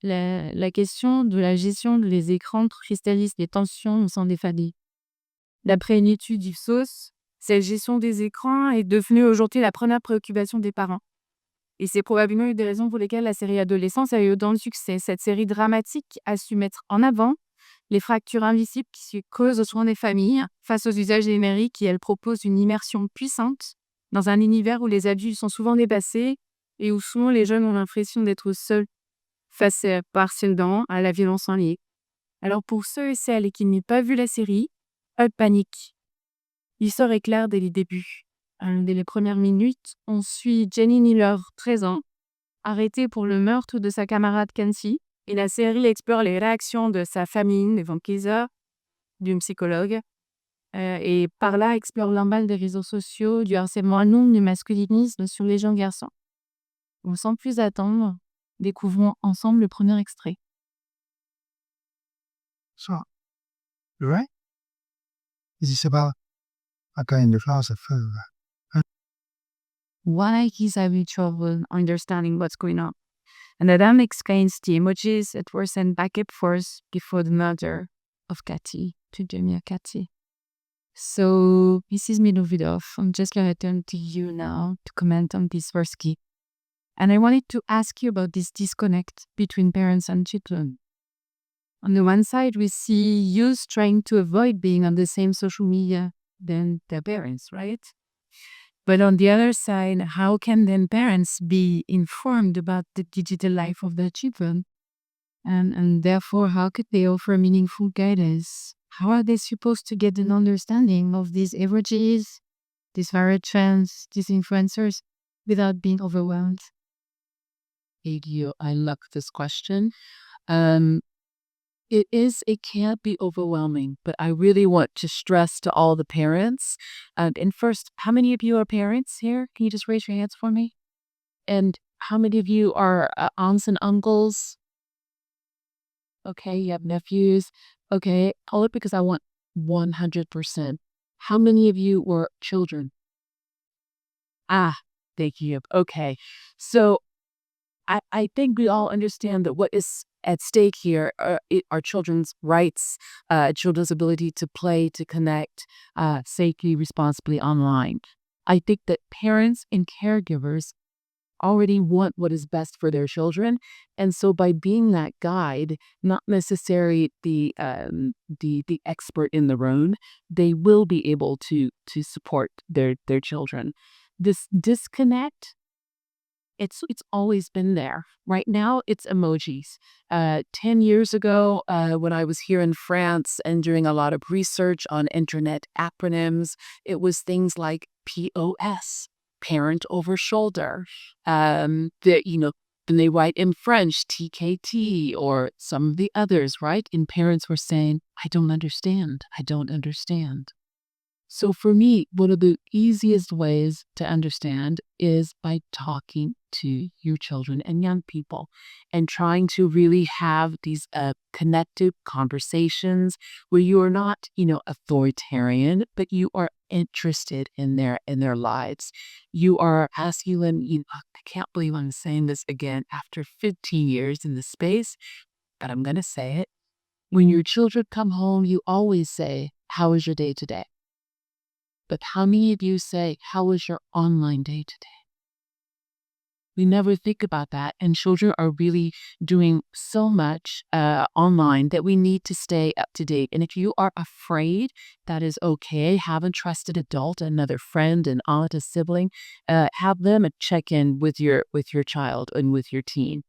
La question de la gestion des écrans cristallise les tensions au sein des familles. D'après une étude d'Ipsos, cette gestion des écrans est devenue aujourd'hui la première préoccupation des parents. Et c'est probablement une des raisons pour lesquelles la série Adolescence a eu autant de succès. Cette série dramatique a su mettre en avant les fractures invisibles qui se creusent au sein des familles face aux usages numériques, et elle propose une immersion puissante dans un univers où les adultes sont souvent dépassés et où souvent les jeunes ont l'impression d'être seuls face partiellement à la violence en ligne. Alors pour ceux et celles qui n'ont pas vu la série, pas de panique. L'histoire est claire dès les débuts. Dès les premières minutes, on suit Jenny Miller, 13 ans, arrêtée pour le meurtre de sa camarade Kenzie. Et la série explore les réactions de sa famille, des vampires, d'une psychologue. Et par là, explore l'impact des réseaux sociaux, du harcèlement anonyme, du masculinisme sur les jeunes garçons. Sans plus attendre, découvrons ensemble le premier extrait. So, you're right? This is about a guy in the closet for Why he's having trouble understanding what's going on. And Adam explains the emojis that were sent back and forth before the murder of Katy, to Jamie Katy. So, Mrs. Milovidov, I'm just going to turn to you now to comment on this first key. And I wanted to ask you about this disconnect between parents and children. On the one side, we see youth trying to avoid being on the same social media than their parents, right? But on the other side, how can then parents be informed about the digital life of their children? And therefore, how could they offer meaningful guidance? How are they supposed to get an understanding of these averages, these viral trends, these influencers, without being overwhelmed? Thank you. I love this question. It can be overwhelming, but I really want to stress to all the parents. And first, how many of you are parents here? Can you just raise your hands for me? And how many of you are aunts and uncles? Okay, you have nephews. Okay, all it because I want 100%. How many of you were children? Thank you. Okay, so I think we all understand that what is at stake here are children's rights, children's ability to play, to connect safely, responsibly online. I think that parents and caregivers already want what is best for their children, and so by being that guide, not necessarily the expert in the room, they will be able to support their children. This disconnect, it's always been there. Right now, it's emojis. 10 years ago, when I was here in France and doing a lot of research on internet acronyms, it was things like POS, parent over shoulder. When they write in French, TKT, or some of the others, right? And parents were saying, I don't understand. I don't understand. So for me, one of the easiest ways to understand is by talking to your children and young people and trying to really have these connected conversations where you are not, authoritarian, but you are interested in their lives. You are asking them, I can't believe I'm saying this again after 15 years in the space, but I'm going to say it. When your children come home, you always say, how was your day today? But how many of you say, how was your online day today? We never think about that. And children are really doing so much online that we need to stay up to date. And if you are afraid, that is okay. Have a trusted adult, another friend, an aunt, a sibling, have them check in with your child and with your teen.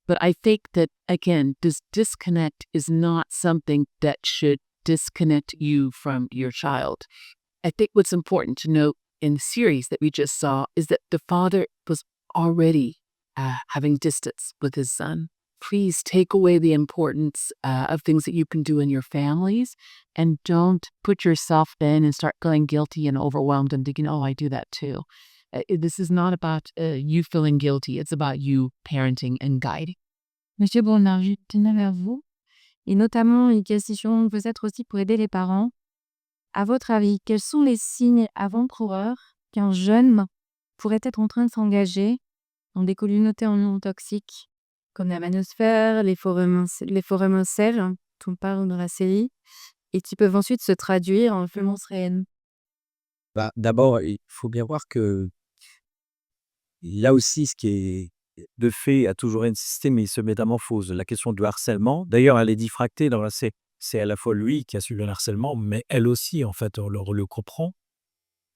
But I think that, again, this disconnect is not something that should disconnect you from your child. I think what's important to note in the series that we just saw is that the father was already having distance with his son. Please take away the importance of things that you can do in your families, and don't put yourself in and start feeling guilty and overwhelmed and thinking, oh, I do that too. This is not about you feeling guilty. It's about you parenting and guiding. Monsieur Bonnard, je tenais vers vous, et notamment une question peut-être aussi pour aider les parents. À votre avis, quels sont les signes avant-coureurs qu'un jeune pourrait être en train de s'engager dans des communautés en non toxiques comme la manosphère, les forums en sel, dont on parle dans la série, et qui peuvent ensuite se traduire en influence réelle. Bah, d'abord, il faut bien voir que là aussi, ce qui est de fait a toujours insisté, mais il se métamorphose. La question du harcèlement, d'ailleurs, elle est diffractée dans la c'est à la fois lui qui a subi le harcèlement, mais elle aussi, en fait, on le comprend.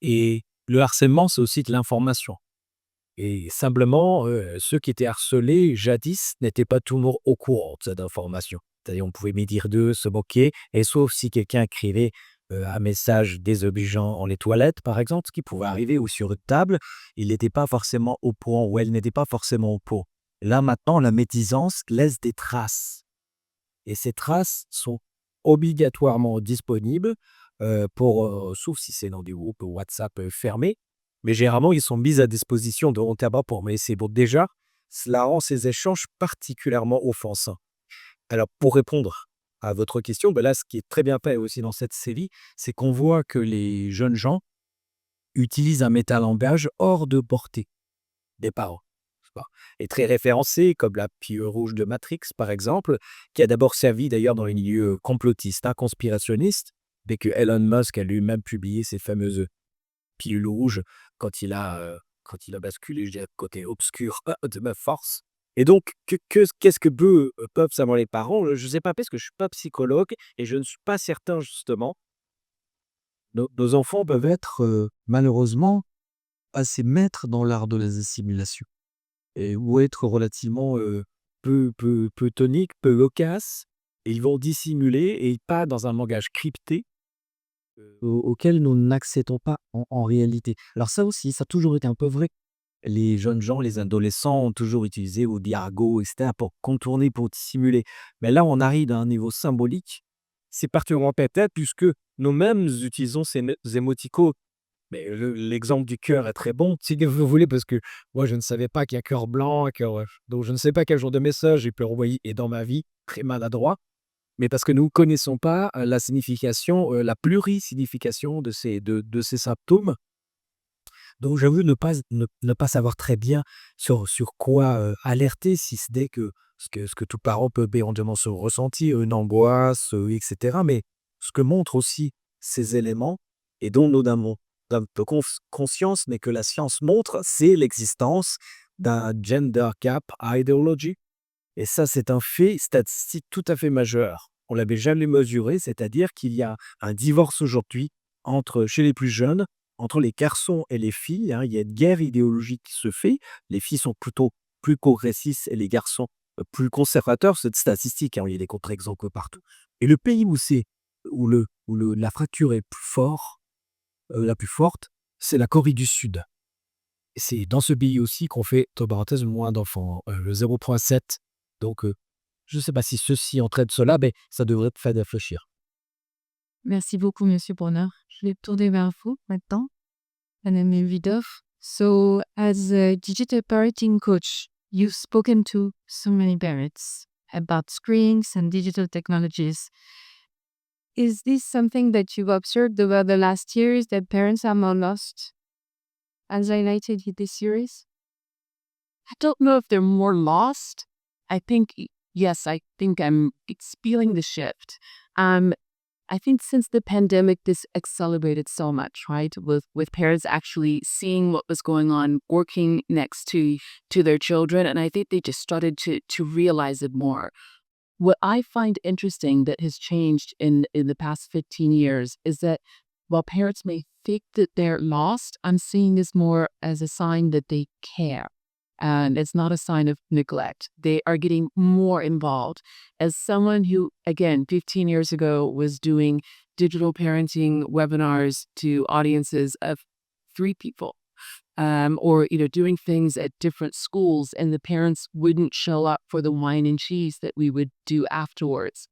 Et le harcèlement, c'est aussi de l'information. Et simplement, ceux qui étaient harcelés jadis n'étaient pas toujours au courant de cette information. C'est-à-dire, on pouvait médire d'eux, se moquer, et sauf si quelqu'un écrivait un message désobligeant en les toilettes, par exemple, ce qui pouvait arriver, ou sur une table, il n'était pas forcément au courant, ou elle n'était pas forcément au courant. Là, maintenant, la médisance laisse des traces. Et ces traces sont obligatoirement disponibles, sauf si c'est dans des groupes WhatsApp fermés, mais généralement, ils sont mis à disposition de honte à bas pour me c'est bon. Déjà, cela rend ces échanges particulièrement offensants. Alors, pour répondre à votre question, ben là, ce qui est très bien fait aussi dans cette série, c'est qu'on voit que les jeunes gens utilisent un métalangage hors de portée des parents. Tu vois. Et très référencé, comme la pieuvre rouge de Matrix, par exemple, qui a d'abord servi d'ailleurs dans les milieux complotistes, conspirationnistes, dès que Elon Musk a lui-même publié ses fameuses pilules rouges quand il a basculé, je dirais, côté obscur de ma force. Et donc, qu'est-ce que peuvent savoir les parents? Je ne sais pas, parce que je ne suis pas psychologue et je ne suis pas certain, justement. Nos enfants peuvent être, malheureusement, assez maîtres dans l'art de la dissimulation. Ou être relativement peu tonique, peu loquace, et ils vont dissimuler et pas dans un langage crypté auquel nous n'acceptons pas en réalité. Alors ça aussi, ça a toujours été un peu vrai. Les jeunes gens, les adolescents ont toujours utilisé ou des argots, etc., pour contourner, pour dissimuler. Mais là, on arrive à un niveau symbolique. C'est particulièrement peut-être puisque nous-mêmes utilisons ces émoticônes. Mais l'exemple du cœur est très bon, si vous voulez, parce que moi, je ne savais pas qu'il y a cœur blanc, cœur, donc je ne sais pas quel genre de message j'ai pu envoyer et dans ma vie, très maladroit, mais parce que nous ne connaissons pas la signification, la plurisignification de ces symptômes. Donc j'avoue ne pas savoir très bien sur quoi alerter, si ce n'est que ce que tout parent peut éventuellement se ressentir, une angoisse, et cetera. Mais ce que montrent aussi ces éléments, et dont nous n'avons un peu conscience, mais que la science montre, c'est l'existence d'un gender gap ideology. Et ça, c'est un fait statistique tout à fait majeur. On l'avait jamais mesuré, c'est-à-dire qu'il y a un divorce aujourd'hui chez les plus jeunes, entre les garçons et les filles, hein. Il y a une guerre idéologique qui se fait. Les filles sont plutôt plus progressistes et les garçons plus conservateurs. C'est statistique, hein. Il y a des contre-exemples partout. Et le pays la fracture est la plus forte, c'est la Corée du Sud. Et c'est dans ce pays aussi qu'on fait, entre parenthèses, moins d'enfants, le 0,7. Donc, je ne sais pas si ceci entraîne cela, mais ça devrait te faire réfléchir. Merci beaucoup, Monsieur Brunner. Je vais tourner vers vous maintenant, Madame Vidov. So, as a digital parenting coach, you've spoken to so many parents about screens and digital technologies. Is this something that you've observed over the last years, that parents are more lost, as highlighted in this series? I don't know if they're more lost. I think, yes, I think it's feeling the shift. I think since the pandemic, this accelerated so much, right? With parents actually seeing what was going on, working next to their children, and I think they just started to realize it more. What I find interesting that has changed in the past 15 years is that while parents may think that they're lost, I'm seeing this more as a sign that they care. And it's not a sign of neglect. They are getting more involved. As someone who, again, 15 years ago was doing digital parenting webinars to audiences of 3 people, or doing things at different schools, and the parents wouldn't show up for the wine and cheese that we would do afterwards.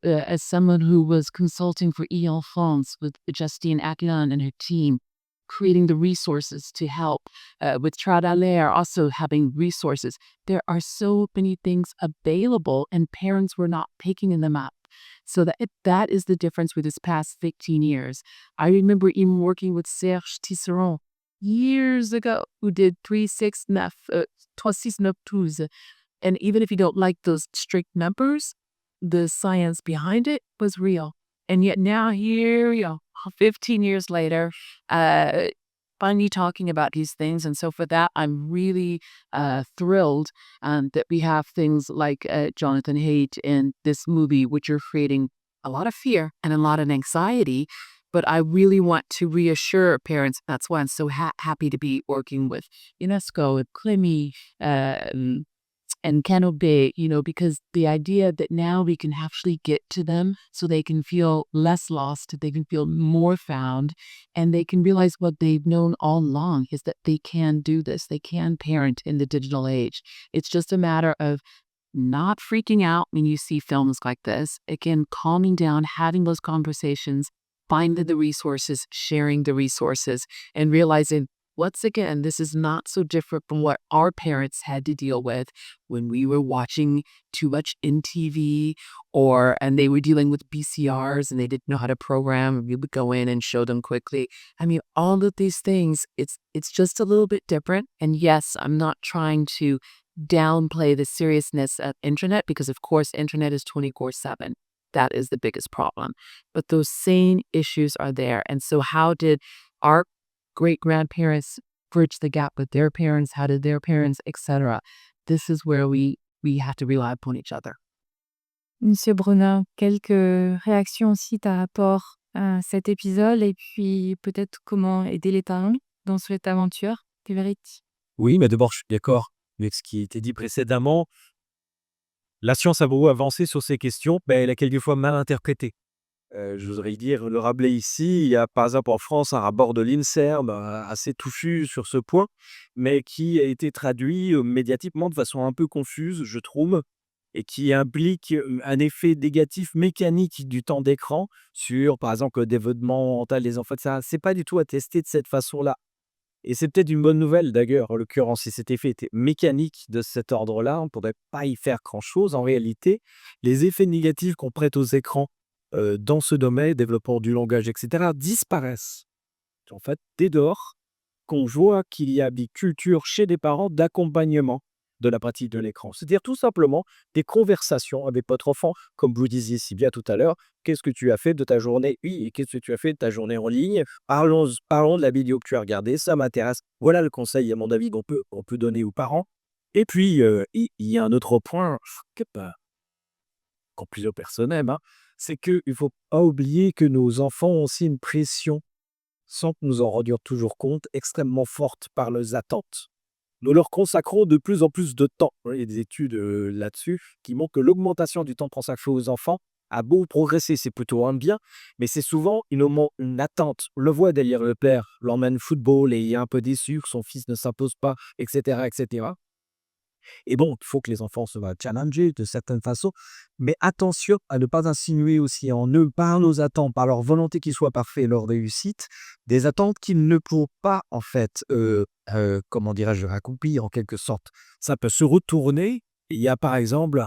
As someone who was consulting for e-France with Justine Atlan and her team, creating the resources to help, with Tradallaire also having resources. There are so many things available, and parents were not picking them up. So that is the difference with this past 15 years. I remember even working with Serge Tisserand years ago, who did 36912, And even if you don't like those strict numbers, the science behind it was real. And yet now here we are, 15 years later, finally talking about these things. And so for that, I'm really thrilled that we have things like Jonathan Haidt in this movie, which are creating a lot of fear and a lot of anxiety. But I really want to reassure parents. That's why I'm so happy to be working with UNESCO and CLIMI, and Canopy, because the idea that now we can actually get to them so they can feel less lost, they can feel more found, and they can realize what they've known all along is that they can do this. They can parent in the digital age. It's just a matter of not freaking out when you see films like this. Again, calming down, having those conversations, finding the resources, sharing the resources, and realizing once again, this is not so different from what our parents had to deal with when we were watching too much MTV and they were dealing with VCRs and they didn't know how to program, and we would go in and show them quickly. I mean, all of these things, it's just a little bit different. And yes, I'm not trying to downplay the seriousness of internet because of course internet is 24/7. That is the biggest problem. But those same issues are there. And so how did our great-grandparents bridge the gap with their parents? How did their parents, etc.? This is where we have to rely upon each other. Monsieur Brunner, quelques réactions aussi par rapport à cet épisode et puis peut-être comment aider les parents dans cette aventure, Tévérit? Oui, mais d'abord, je suis d'accord avec ce qui a été dit précédemment. La science a beau avancer sur ces questions, mais elle est quelquefois mal interprétée. Je voudrais dire le Rabelais ici, il y a par exemple en France un rapport de l'INSERM assez touffu sur ce point, mais qui a été traduit médiatiquement de façon un peu confuse, je trouve, et qui implique un effet négatif mécanique du temps d'écran sur, par exemple, le développement mental des enfants. Ça, c'est pas du tout attesté de cette façon-là. Et c'est peut-être une bonne nouvelle d'ailleurs, en l'occurrence, si cet effet était mécanique de cet ordre-là, on ne pourrait pas y faire grand-chose. En réalité, les effets négatifs qu'on prête aux écrans dans ce domaine, développement du langage, etc., disparaissent. En fait, dès lors qu'on voit qu'il y a des cultures chez les parents d'accompagnement de la pratique de l'écran. C'est-à-dire tout simplement des conversations avec votre enfant, comme vous disiez si bien tout à l'heure. Qu'est-ce que tu as fait de ta journée? Oui, et qu'est-ce que tu as fait de ta journée en ligne? Parlons de la vidéo que tu as regardée, ça m'intéresse. Voilà le conseil, à mon avis, qu'on peut donner aux parents. Et puis, il y a un autre point que encore plus personnel, c'est qu'il ne faut pas oublier que nos enfants ont aussi une pression, sans que nous en rendions toujours compte, extrêmement forte par leurs attentes. Nous leur consacrons de plus en plus de temps. Il y a des études là-dessus qui montrent que l'augmentation du temps consacré aux enfants a beau progresser, c'est plutôt un bien, mais c'est souvent une attente. On le voit derrière le père, l'emmène football et il est un peu déçu que son fils ne s'impose pas, etc., etc. Et bon, il faut que les enfants se soient challengés de certaines façons, mais attention à ne pas insinuer aussi en eux, par nos attentes, par leur volonté qu'ils soient parfaits et leur réussite, des attentes qu'ils ne pourront pas, en fait, comment dirais-je, accomplir en quelque sorte. Ça peut se retourner. Il y a par exemple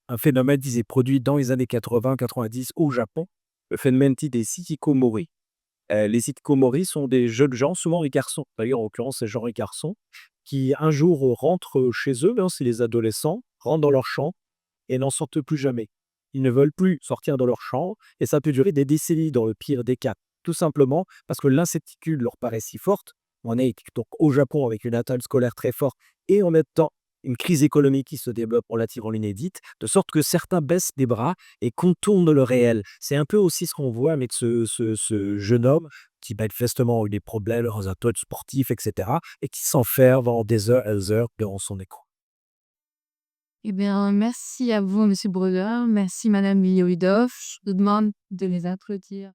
un phénomène qui s'est produit dans les années 80-90 au Japon, le phénomène dit des hikikomori. Les hikikomori sont des jeunes gens, souvent les garçons, d'ailleurs en l'occurrence c'est genre les garçons, qui un jour rentrent chez eux, c'est les adolescents, rentrent dans leur chambre et n'en sortent plus jamais. Ils ne veulent plus sortir de leur chambre et ça peut durer des décennies dans le pire des cas. Tout simplement parce que l'incertitude leur paraît si forte. On est donc au Japon avec une attente scolaire très forte et en même temps une crise économique qui se développe relativement inédite, de sorte que certains baissent les bras et contournent le réel. C'est un peu aussi ce qu'on voit avec ce jeune homme qui manifestement a eu des problèmes dans un attentes sportif, etc., et qui s'enferme pendant des heures et des heures devant son écran. Eh bien, merci à vous, Monsieur Brunner. Merci, Madame Millowidov. Je vous demande de les applaudir.